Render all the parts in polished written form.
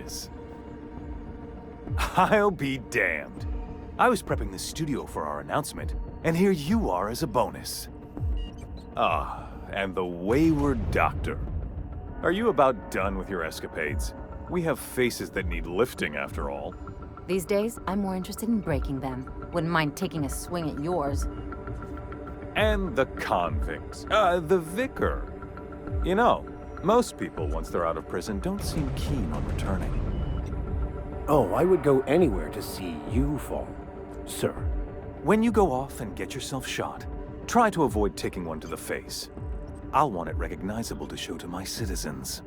is. I'll be damned. I was prepping the studio for our announcement, and here you are as a bonus. Ah, and the wayward doctor. Are you about done with your escapades? We have faces that need lifting, after all. These days, I'm more interested in breaking them. Wouldn't mind taking a swing at yours. And the convict. The vicar. You know, most people, once they're out of prison, don't seem keen on returning. Oh, I would go anywhere to see you fall, sir. When you go off and get yourself shot, try to avoid taking one to the face. I'll want it recognizable to show to my citizens.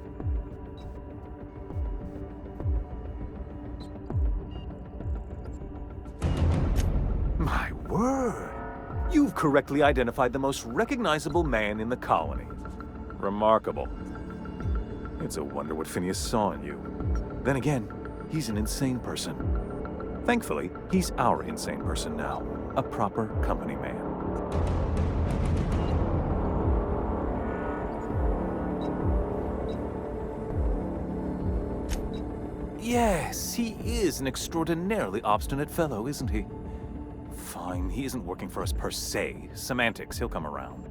My word! You've correctly identified the most recognizable man in the colony. Remarkable. It's a wonder what Phineas saw in you. Then again, he's an insane person. Thankfully, he's our insane person now. A proper company man. Yes, he is an extraordinarily obstinate fellow, isn't he? Fine, he isn't working for us per se. Semantics, he'll come around.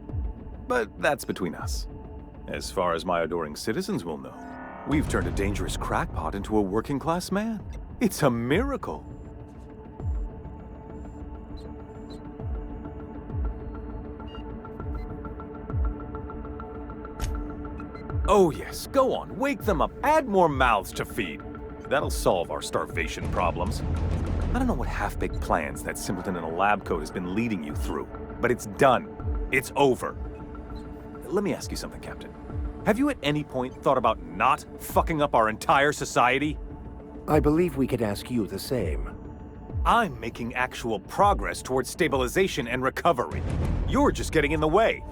But that's between us. As far as my adoring citizens will know, we've turned a dangerous crackpot into a working-class man. It's a miracle. Oh yes, go on, wake them up, add more mouths to feed. That'll solve our starvation problems. I don't know what half-baked plans that simpleton in a lab coat has been leading you through, but it's done. It's over. Let me ask you something, Captain. Have you at any point thought about not fucking up our entire society? I believe we could ask you the same. I'm making actual progress towards stabilization and recovery. You're just getting in the way.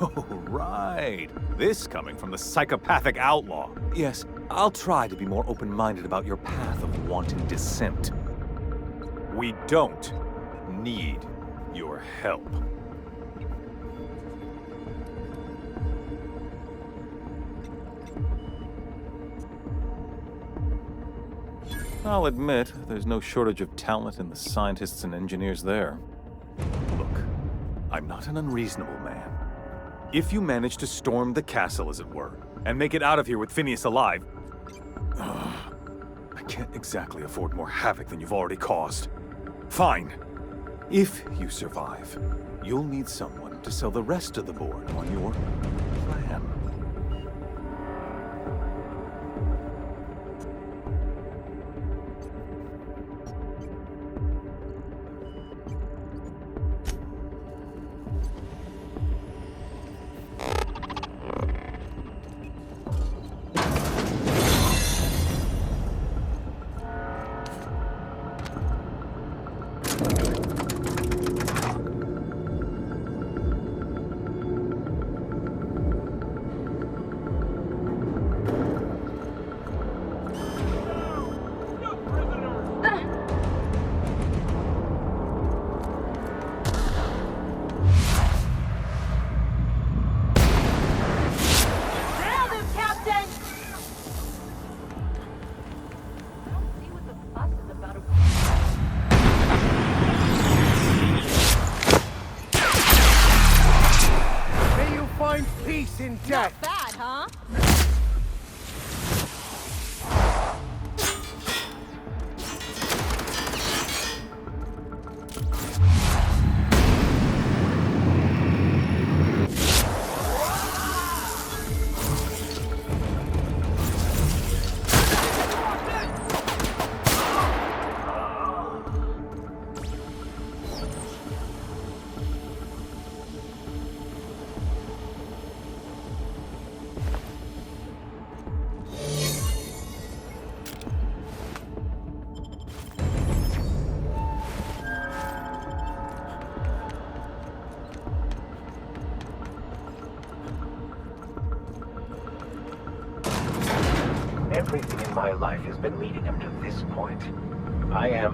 Oh, right. This coming from the psychopathic outlaw. Yes, I'll try to be more open-minded about your path of wanton descent. We don't need your help. I'll admit, there's no shortage of talent in the scientists and engineers there. Look, I'm not an unreasonable man. If you manage to storm the castle, as it were, and make it out of here with Phineas alive, I can't exactly afford more havoc than you've already caused. Fine. If you survive, you'll need someone to sell the rest of the board on your plan. Peace in death. Not bad, huh? Everything in my life has been leading up to this point. I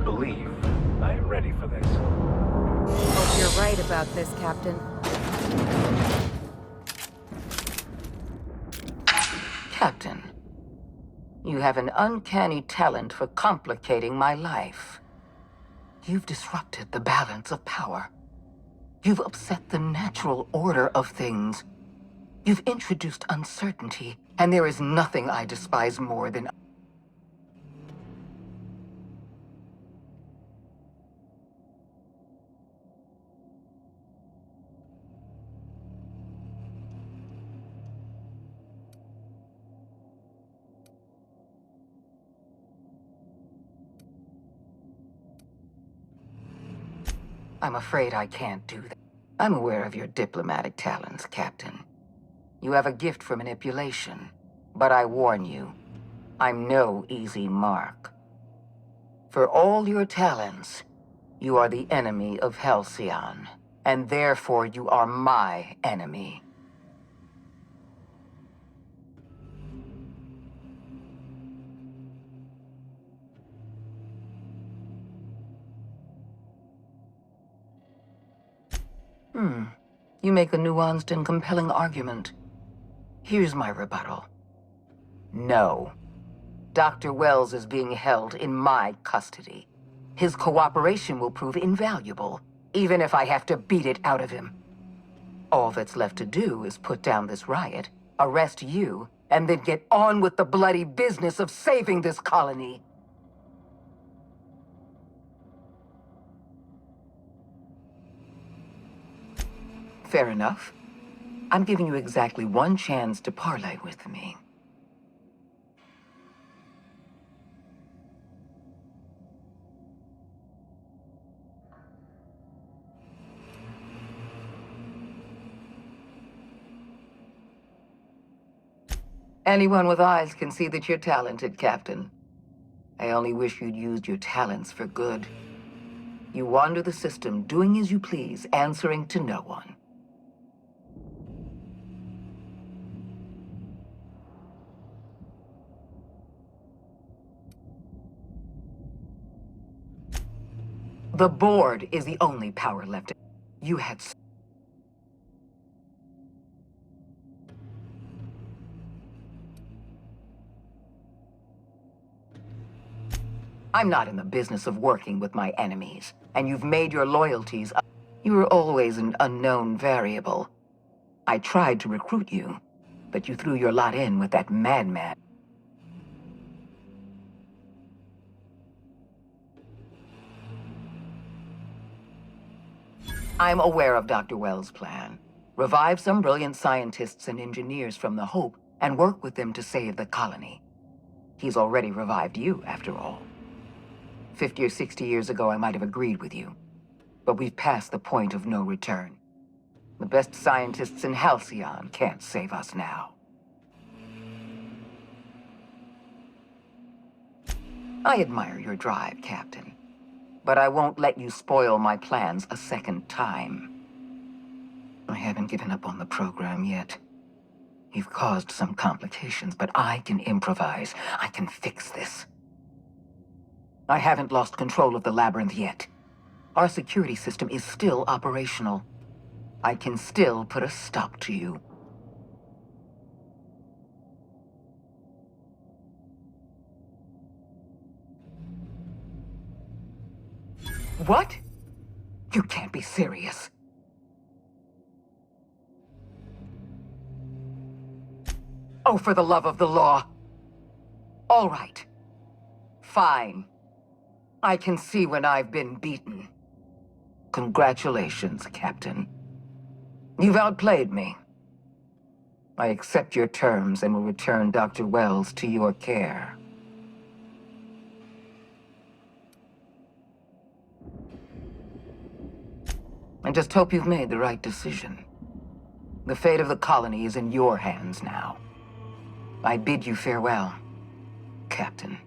believe I am ready for this. Hope you're right about this, Captain. Captain, you have an uncanny talent for complicating my life. You've disrupted the balance of power. You've upset the natural order of things. You've introduced uncertainty, and there is nothing I despise more than... I'm afraid I can't do that. I'm aware of your diplomatic talents, Captain. You have a gift for manipulation, but I warn you, I'm no easy mark. For all your talents, you are the enemy of Halcyon, and therefore you are my enemy. You make a nuanced and compelling argument. Here's my rebuttal. No. Dr. Wells is being held in my custody. His cooperation will prove invaluable, even if I have to beat it out of him. All that's left to do is put down this riot, arrest you, and then get on with the bloody business of saving this colony. Fair enough. I'm giving you exactly one chance to parley with me. Anyone with eyes can see that you're talented, Captain. I only wish you'd used your talents for good. You wander the system, doing as you please, answering to no one. The board is the only power left. You had... I'm not in the business of working with my enemies, and you've made your loyalties... You were always an unknown variable. I tried to recruit you, but you threw your lot in with that madman. I'm aware of Dr. Wells' plan. Revive some brilliant scientists and engineers from the Hope and work with them to save the colony. He's already revived you, after all. 50 or 60 years ago, I might have agreed with you. But we've passed the point of no return. The best scientists in Halcyon can't save us now. I admire your drive, Captain. But I won't let you spoil my plans a second time. I haven't given up on the program yet. You've caused some complications, but I can improvise. I can fix this. I haven't lost control of the labyrinth yet. Our security system is still operational. I can still put a stop to you. What? You can't be serious. Oh, for the love of the law. All right. Fine. I can see when I've been beaten. Congratulations, Captain. You've outplayed me. I accept your terms and will return Dr. Wells to your care. I just hope you've made the right decision. The fate of the colony is in your hands now. I bid you farewell, Captain.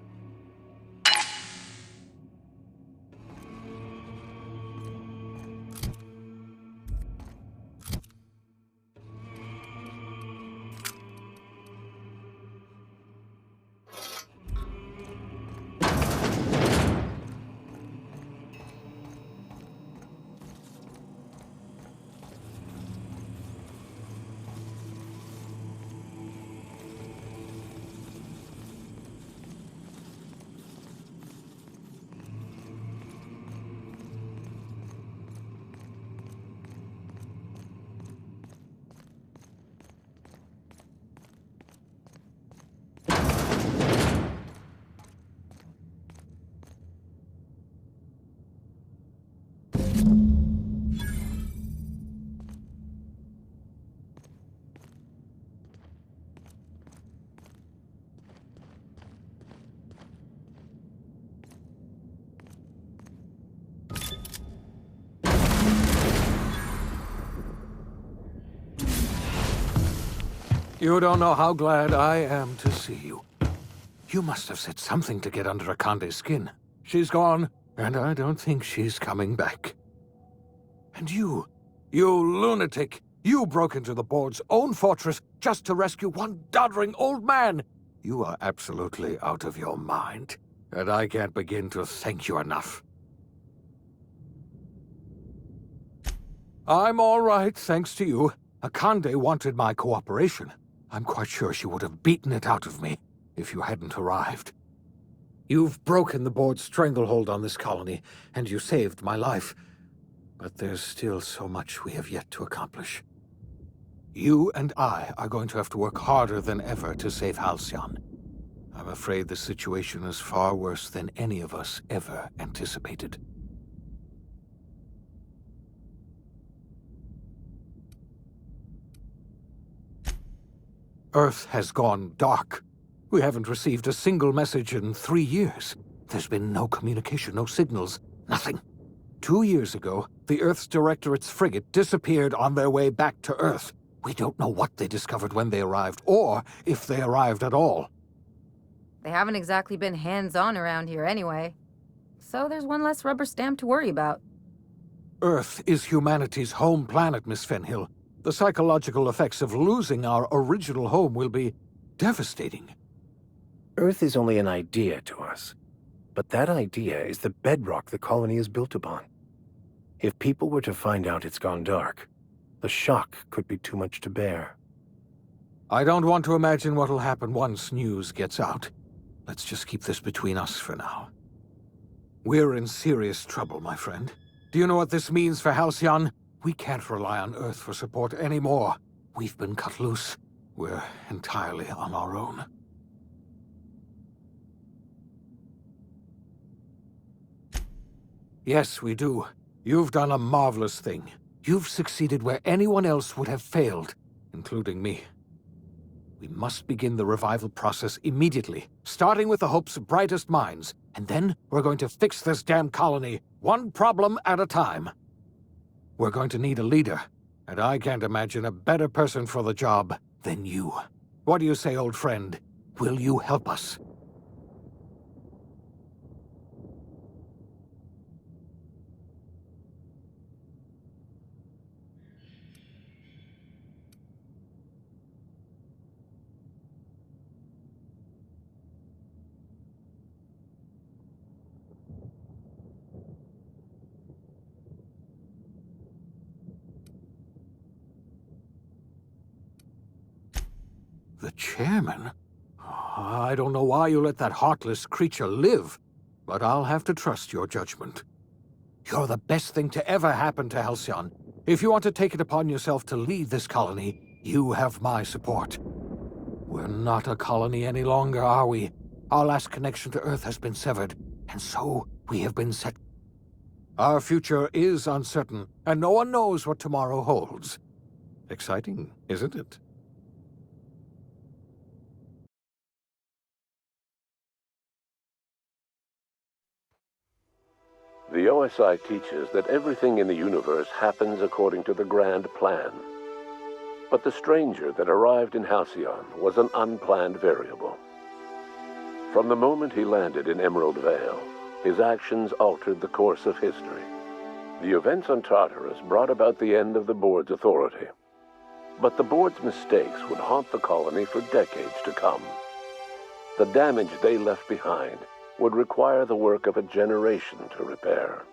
You don't know how glad I am to see you. You must have said something to get under Akande's skin. She's gone, and I don't think she's coming back. And you lunatic, you broke into the board's own fortress just to rescue one doddering old man. You are absolutely out of your mind, and I can't begin to thank you enough. I'm all right, thanks to you. Akande wanted my cooperation. I'm quite sure she would have beaten it out of me if you hadn't arrived. You've broken the board's stranglehold on this colony, and you saved my life. But there's still so much we have yet to accomplish. You and I are going to have to work harder than ever to save Halcyon. I'm afraid the situation is far worse than any of us ever anticipated. Earth has gone dark. We haven't received a single message in 3 years. There's been no communication, no signals, nothing. 2 years ago, the Earth's Directorate's frigate disappeared on their way back to Earth. We don't know what they discovered when they arrived, or if they arrived at all. They haven't exactly been hands-on around here anyway. So there's one less rubber stamp to worry about. Earth is humanity's home planet, Miss Fenhill. The psychological effects of losing our original home will be devastating. Earth is only an idea to us. But that idea is the bedrock the colony is built upon. If people were to find out it's gone dark, the shock could be too much to bear. I don't want to imagine what'll happen once news gets out. Let's just keep this between us for now. We're in serious trouble, my friend. Do you know what this means for Halcyon? We can't rely on Earth for support anymore. We've been cut loose. We're entirely on our own. Yes, we do. You've done a marvelous thing. You've succeeded where anyone else would have failed, including me. We must begin the revival process immediately, starting with the Hope's brightest minds, and then we're going to fix this damn colony, one problem at a time. We're going to need a leader, and I can't imagine a better person for the job than you. What do you say, old friend? Will you help us? The chairman? I don't know why you let that heartless creature live, but I'll have to trust your judgment. You're the best thing to ever happen to Halcyon. If you want to take it upon yourself to lead this colony, you have my support. We're not a colony any longer, are we? Our last connection to Earth has been severed, and so we have been set. Our future is uncertain, and no one knows what tomorrow holds. Exciting, isn't it? The OSI teaches that everything in the universe happens according to the grand plan. But the stranger that arrived in Halcyon was an unplanned variable. From the moment he landed in Emerald Vale, his actions altered the course of history. The events on Tartarus brought about the end of the board's authority. But the board's mistakes would haunt the colony for decades to come. The damage they left behind would require the work of a generation to repair.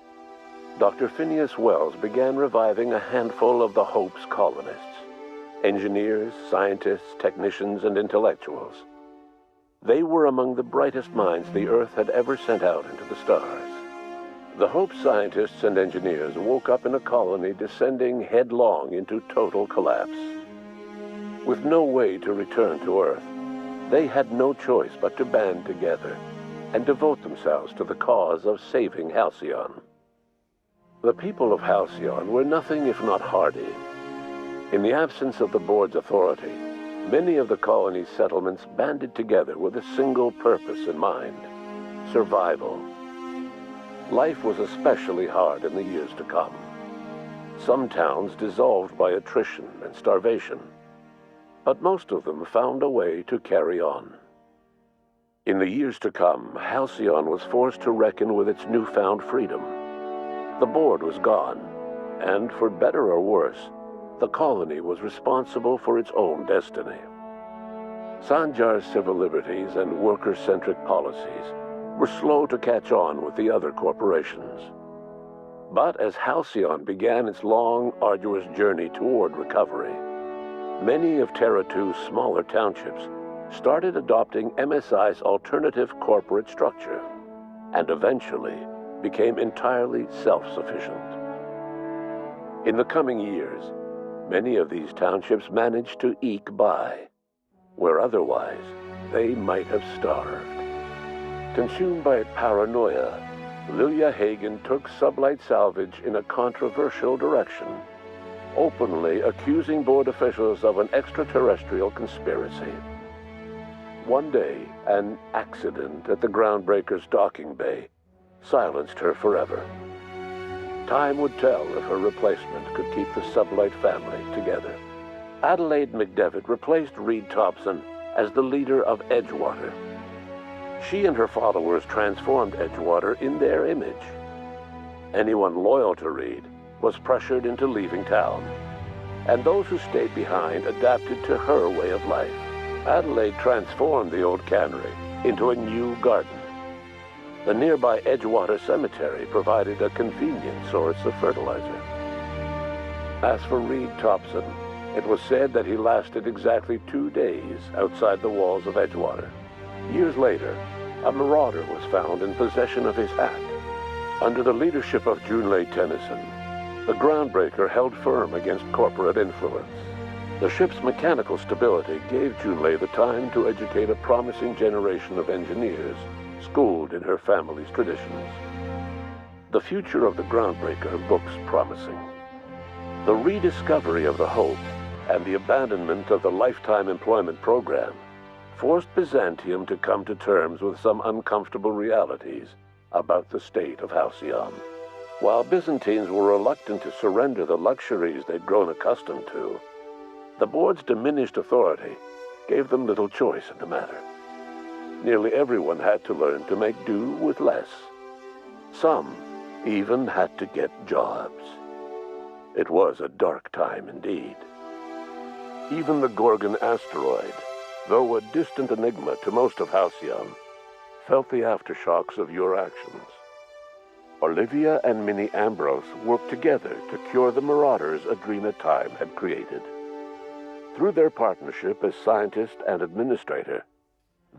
Dr. Phineas Wells began reviving a handful of the Hope's colonists. Engineers, scientists, technicians, and intellectuals. They were among the brightest minds the Earth had ever sent out into the stars. The Hope scientists and engineers woke up in a colony descending headlong into total collapse. With no way to return to Earth, they had no choice but to band together and devote themselves to the cause of saving Halcyon. The people of Halcyon were nothing if not hardy. In the absence of the board's authority, many of the colony's settlements banded together with a single purpose in mind: survival. Life was especially hard in the years to come. Some towns dissolved by attrition and starvation. but most of them found a way to carry on. In the years to come, Halcyon was forced to reckon with its newfound freedom. The board was gone, and for better or worse, the colony was responsible for its own destiny. Sanjar's civil liberties and worker-centric policies were slow to catch on with the other corporations. But as Halcyon began its long, arduous journey toward recovery, many of Terra 2's smaller townships started adopting MSI's alternative corporate structure, and eventually became entirely self-sufficient. In the coming years, many of these townships managed to eke by, where otherwise they might have starved. Consumed by paranoia, Lilia Hagen took Sublight Salvage in a controversial direction, openly accusing board officials of an extraterrestrial conspiracy. One day, an accident at the Groundbreaker's docking bay silenced her forever. Time would tell if her replacement could keep the Sublight family together. Adelaide McDevitt replaced Reed Thompson as the leader of Edgewater. She and her followers transformed Edgewater in their image. Anyone loyal to Reed was pressured into leaving town, and those who stayed behind adapted to her way of life. Adelaide transformed the old cannery into a new garden. The nearby Edgewater Cemetery provided a convenient source of fertilizer. As for Reed Thompson, it was said that he lasted exactly 2 days outside the walls of Edgewater. Years later, a marauder was found in possession of his hat. Under the leadership of Junlei Tennyson, the Groundbreaker held firm against corporate influence. The ship's mechanical stability gave Junlei the time to educate a promising generation of engineers, schooled in her family's traditions. The future of the Groundbreaker looks promising. The rediscovery of the Hope and the abandonment of the Lifetime Employment Program forced Byzantium to come to terms with some uncomfortable realities about the state of Halcyon. While Byzantines were reluctant to surrender the luxuries they'd grown accustomed to, the board's diminished authority gave them little choice in the matter. Nearly everyone had to learn to make do with less. Some even had to get jobs. It was a dark time indeed. Even the Gorgon asteroid, though a distant enigma to most of Halcyon, felt the aftershocks of your actions. Olivia and Minnie Ambrose worked together to cure the marauders Adrena Time had created. Through their partnership as scientist and administrator,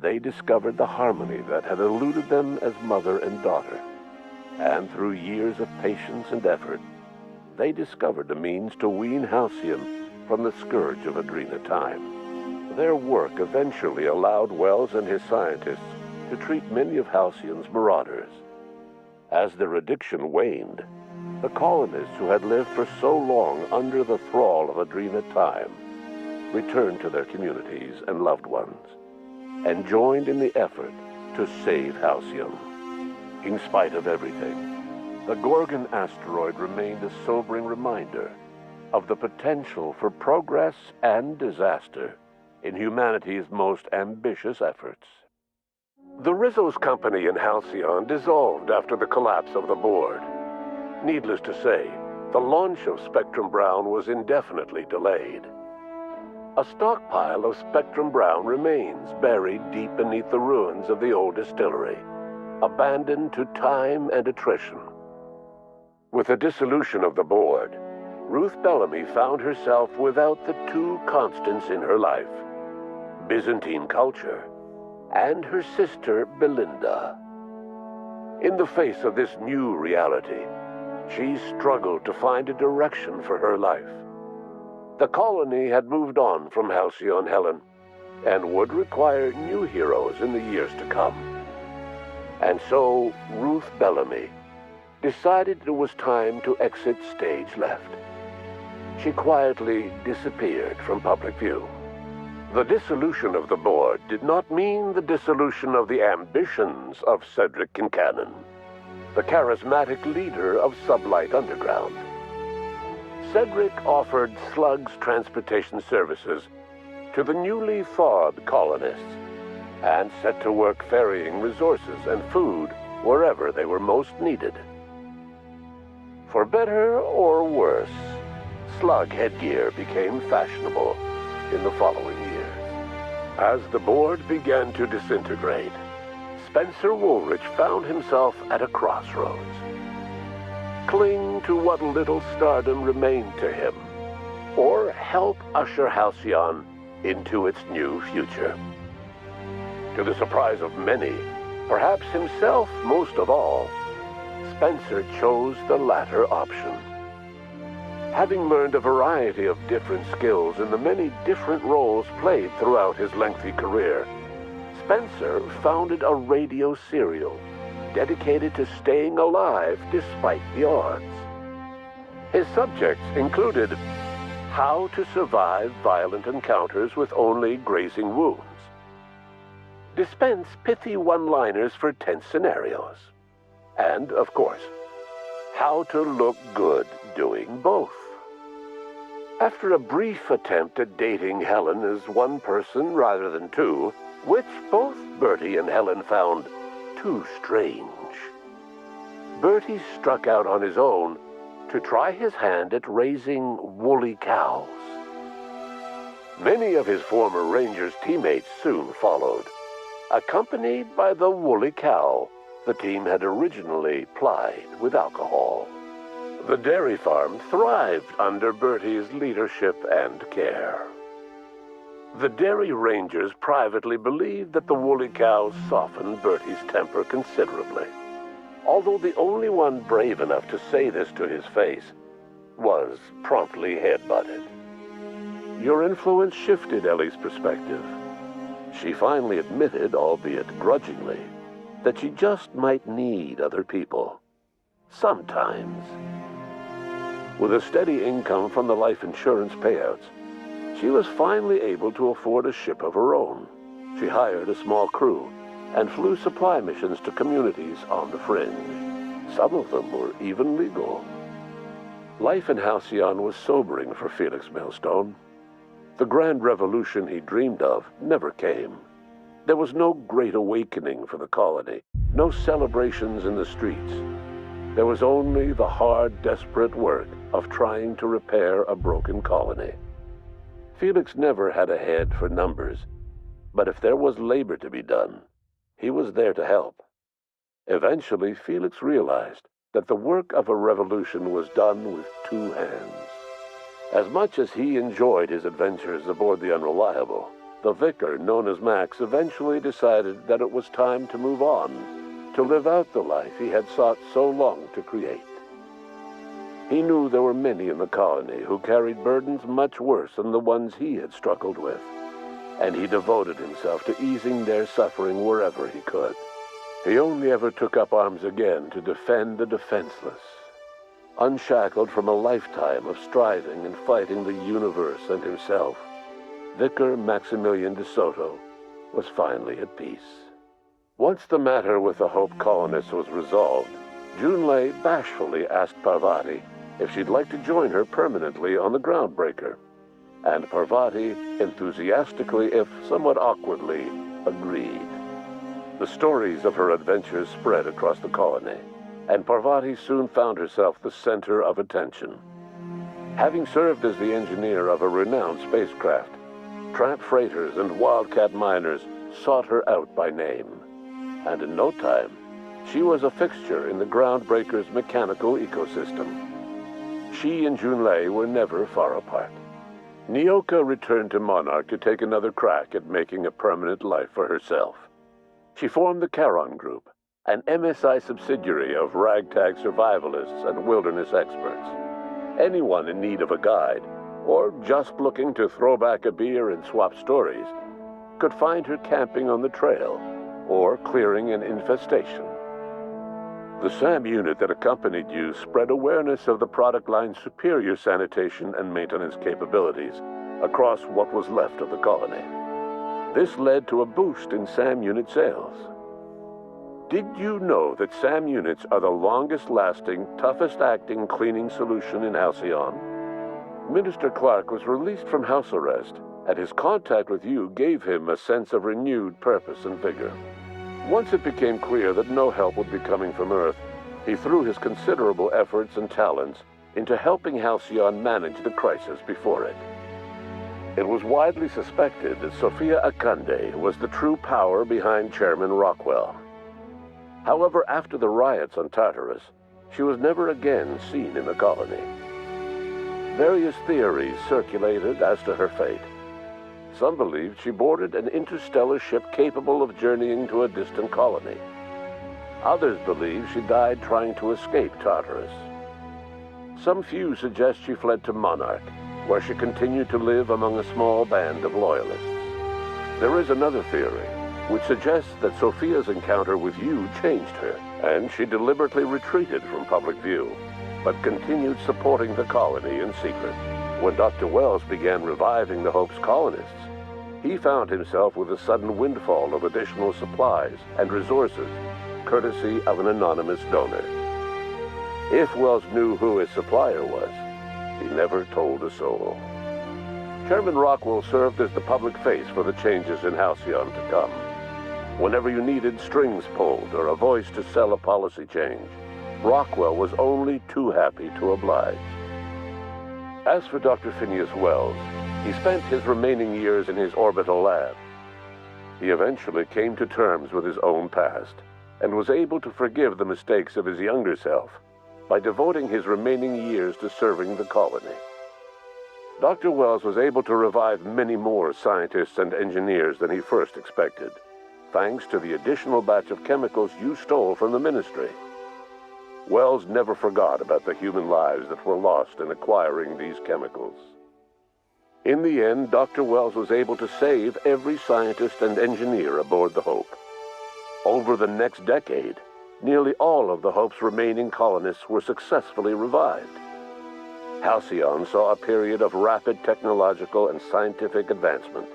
they discovered the harmony that had eluded them as mother and daughter. And through years of patience and effort, they discovered the means to wean Halcyon from the scourge of Adrena Time. Their work eventually allowed Wells and his scientists to treat many of Halcyon's marauders. As their addiction waned, the colonists who had lived for so long under the thrall of Adrena Time returned to their communities and loved ones, and joined in the effort to save Halcyon. In spite of everything, the Gorgon asteroid remained a sobering reminder of the potential for progress and disaster in humanity's most ambitious efforts. The Rizzo's company in Halcyon dissolved after the collapse of the board. Needless to say, the launch of Spectrum Brown was indefinitely delayed. A stockpile of Spectrum Brown remains buried deep beneath the ruins of the old distillery, abandoned to time and attrition. With the dissolution of the board, Ruth Bellamy found herself without the two constants in her life: Byzantine culture and her sister Belinda. In the face of this new reality, she struggled to find a direction for her life. The colony had moved on from Halcyon Helen, and would require new heroes in the years to come. And so Ruth Bellamy decided it was time to exit stage left. She quietly disappeared from public view. The dissolution of the board did not mean the dissolution of the ambitions of Cedric Kincannon, the charismatic leader of Sublight Underground. Cedric offered Slugs Transportation Services to the newly thawed colonists and set to work ferrying resources and food wherever they were most needed. For better or worse, slug headgear became fashionable in the following years. As the board began to disintegrate, Spencer Woolrich found himself at a crossroads. Cling to what little stardom remained to him, or help usher Halcyon into its new future. To the surprise of many, perhaps himself most of all, Spencer chose the latter option. Having learned a variety of different skills in the many different roles played throughout his lengthy career, Spencer founded a radio serial dedicated to staying alive despite the odds. His subjects included how to survive violent encounters with only grazing wounds, dispense pithy one-liners for tense scenarios, and, of course, how to look good doing both. After a brief attempt at dating Helen as one person rather than two, which both Bertie and Helen found too strange, Bertie struck out on his own to try his hand at raising woolly cows. Many of his former Rangers teammates soon followed, accompanied by the woolly cow the team had originally plied with alcohol. The dairy farm thrived under Bertie's leadership and care. The Dairy Rangers privately believed that the woolly cows softened Bertie's temper considerably, although the only one brave enough to say this to his face was promptly headbutted. Your influence shifted Ellie's perspective. She finally admitted, albeit grudgingly, that she just might need other people. Sometimes. With a steady income from the life insurance payouts, she was finally able to afford a ship of her own. She hired a small crew and flew supply missions to communities on the fringe. Some of them were even legal. Life in Halcyon was sobering for Felix Millstone. The grand revolution he dreamed of never came. There was no great awakening for the colony, no celebrations in the streets. There was only the hard, desperate work of trying to repair a broken colony. Felix never had a head for numbers, but if there was labor to be done, he was there to help. Eventually, Felix realized that the work of a revolution was done with two hands. As much as he enjoyed his adventures aboard the Unreliable, the vicar, known as Max, eventually decided that it was time to move on, to live out the life he had sought so long to create. He knew there were many in the colony who carried burdens much worse than the ones he had struggled with, and he devoted himself to easing their suffering wherever he could. He only ever took up arms again to defend the defenseless. Unshackled from a lifetime of striving and fighting the universe and himself, Vicar Maximilian de Soto was finally at peace. Once the matter with the Hope colonists was resolved, Junlei bashfully asked Parvati if she'd like to join her permanently on the Groundbreaker, and Parvati enthusiastically, if somewhat awkwardly, agreed. The stories of her adventures spread across the colony, and Parvati soon found herself the center of attention. Having served as the engineer of a renowned spacecraft, tramp freighters and wildcat miners sought her out by name, and in no time, she was a fixture in the Groundbreaker's mechanical ecosystem. She and Junlei were never far apart. Nyoka returned to Monarch to take another crack at making a permanent life for herself. She formed the Charon Group, an MSI subsidiary of ragtag survivalists and wilderness experts. Anyone in need of a guide, or just looking to throw back a beer and swap stories, could find her camping on the trail or clearing an infestation. The SAM unit that accompanied you spread awareness of the product line's superior sanitation and maintenance capabilities across what was left of the colony. This led to a boost in SAM unit sales. Did you know that SAM units are the longest-lasting, toughest-acting cleaning solution in Halcyon? Minister Clark was released from house arrest and his contact with you gave him a sense of renewed purpose and vigor. Once it became clear that no help would be coming from Earth, he threw his considerable efforts and talents into helping Halcyon manage the crisis before it. It was widely suspected that Sophia Akande was the true power behind Chairman Rockwell. However, after the riots on Tartarus, she was never again seen in the colony. Various theories circulated as to her fate. Some believed she boarded an interstellar ship capable of journeying to a distant colony. Others believed she died trying to escape Tartarus. Some few suggest she fled to Monarch, where she continued to live among a small band of loyalists. There is another theory, which suggests that Sophia's encounter with you changed her, and she deliberately retreated from public view, but continued supporting the colony in secret. When Dr. Wells began reviving the Hope's colonists, he found himself with a sudden windfall of additional supplies and resources, courtesy of an anonymous donor. If Wells knew who his supplier was, he never told a soul. Chairman Rockwell served as the public face for the changes in Halcyon to come. Whenever you needed strings pulled or a voice to sell a policy change, Rockwell was only too happy to oblige. As for Dr. Phineas Wells, he spent his remaining years in his orbital lab. He eventually came to terms with his own past and was able to forgive the mistakes of his younger self by devoting his remaining years to serving the colony. Dr. Wells was able to revive many more scientists and engineers than he first expected, thanks to the additional batch of chemicals you stole from the Ministry. Wells never forgot about the human lives that were lost in acquiring these chemicals. In the end, Dr. Wells was able to save every scientist and engineer aboard the Hope. Over the next decade, nearly all of the Hope's remaining colonists were successfully revived. Halcyon saw a period of rapid technological and scientific advancement.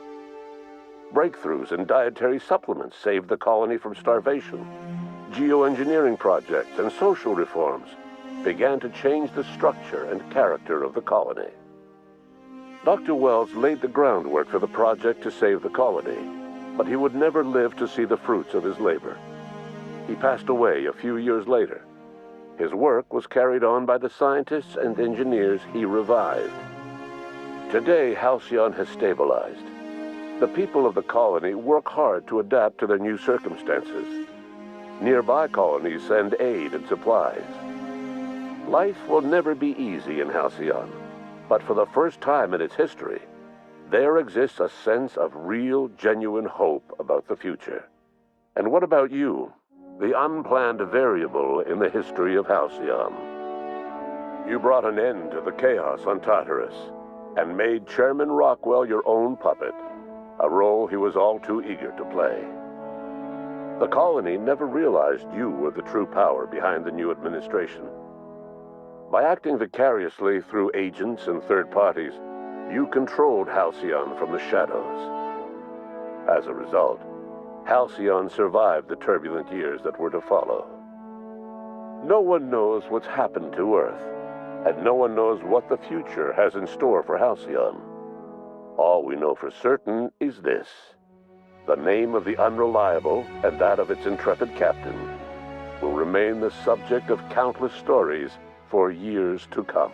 Breakthroughs in dietary supplements saved the colony from starvation. Geoengineering projects and social reforms began to change the structure and character of the colony. Dr. Wells laid the groundwork for the project to save the colony, but he would never live to see the fruits of his labor. He passed away a few years later. His work was carried on by the scientists and engineers he revived. Today, Halcyon has stabilized. The people of the colony work hard to adapt to their new circumstances. Nearby colonies send aid and supplies. Life will never be easy in Halcyon, but for the first time in its history, there exists a sense of real, genuine hope about the future. And what about you, the unplanned variable in the history of Halcyon? You brought an end to the chaos on Tartarus and made Chairman Rockwell your own puppet, a role he was all too eager to play. The colony never realized you were the true power behind the new administration. By acting vicariously through agents and third parties, you controlled Halcyon from the shadows. As a result, Halcyon survived the turbulent years that were to follow. No one knows what's happened to Earth, and no one knows what the future has in store for Halcyon. All we know for certain is this: the name of the Unreliable and that of its intrepid captain will remain the subject of countless stories for years to come.